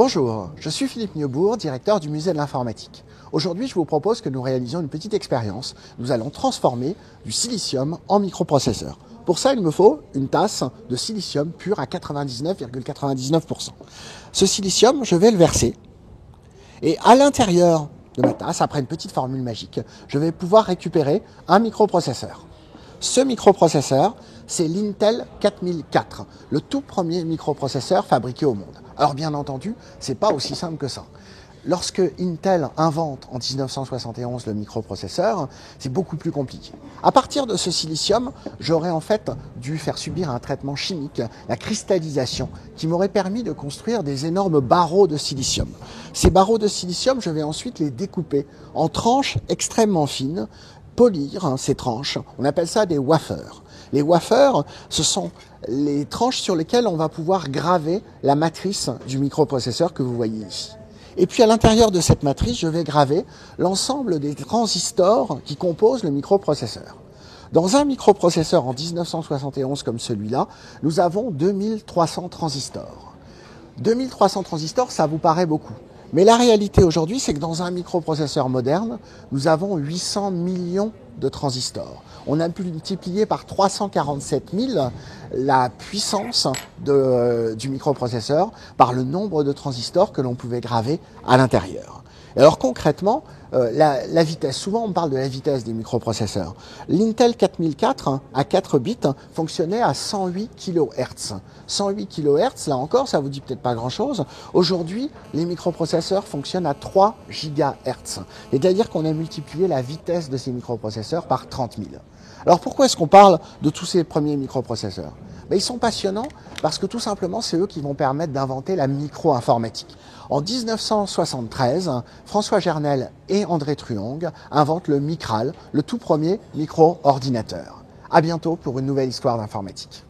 Bonjour, je suis Philippe Neubourg, directeur du musée de l'informatique. Aujourd'hui, je vous propose que nous réalisions une petite expérience. Nous allons transformer du silicium en microprocesseur. Pour ça, il me faut une tasse de silicium pur à 99,99%. Ce silicium, je vais le verser. Et à l'intérieur de ma tasse, après une petite formule magique, je vais pouvoir récupérer un microprocesseur. Ce microprocesseur, c'est l'Intel 4004, le tout premier microprocesseur fabriqué au monde. Alors bien entendu, c'est pas aussi simple que ça. Lorsque Intel invente en 1971 le microprocesseur, c'est beaucoup plus compliqué. À partir de ce silicium, j'aurais en fait dû faire subir un traitement chimique, la cristallisation, qui m'aurait permis de construire des énormes barreaux de silicium. Ces barreaux de silicium, je vais ensuite les découper en tranches extrêmement fines, polir ces tranches, on appelle ça des wafers. Les wafers, ce sont les tranches sur lesquelles on va pouvoir graver la matrice du microprocesseur que vous voyez ici. Et puis à l'intérieur de cette matrice, je vais graver l'ensemble des transistors qui composent le microprocesseur. Dans un microprocesseur en 1971 comme celui-là, nous avons 2300 transistors. 2300 transistors, ça vous paraît beaucoup. Mais la réalité aujourd'hui, c'est que dans un microprocesseur moderne, nous avons 800 millions de transistors. On a multiplié par 347 000 la puissance du microprocesseur par le nombre de transistors que l'on pouvait graver à l'intérieur. Et alors concrètement, la vitesse, souvent on parle de la vitesse des microprocesseurs. L'Intel 4004 à 4 bits fonctionnait à 108 kHz. 108 kHz, là encore, ça vous dit peut-être pas grand-chose. Aujourd'hui, les microprocesseurs fonctionnent à 3 GHz. C'est-à-dire qu'on a multiplié la vitesse de ces microprocesseurs par 30 000. Alors pourquoi est-ce qu'on parle de tous ces premiers microprocesseurs ? Ils sont passionnants parce que tout simplement, c'est eux qui vont permettre d'inventer la micro-informatique. En 1973, François Gernel et André Truong inventent le Micral, le tout premier micro-ordinateur. À bientôt pour une nouvelle histoire d'informatique.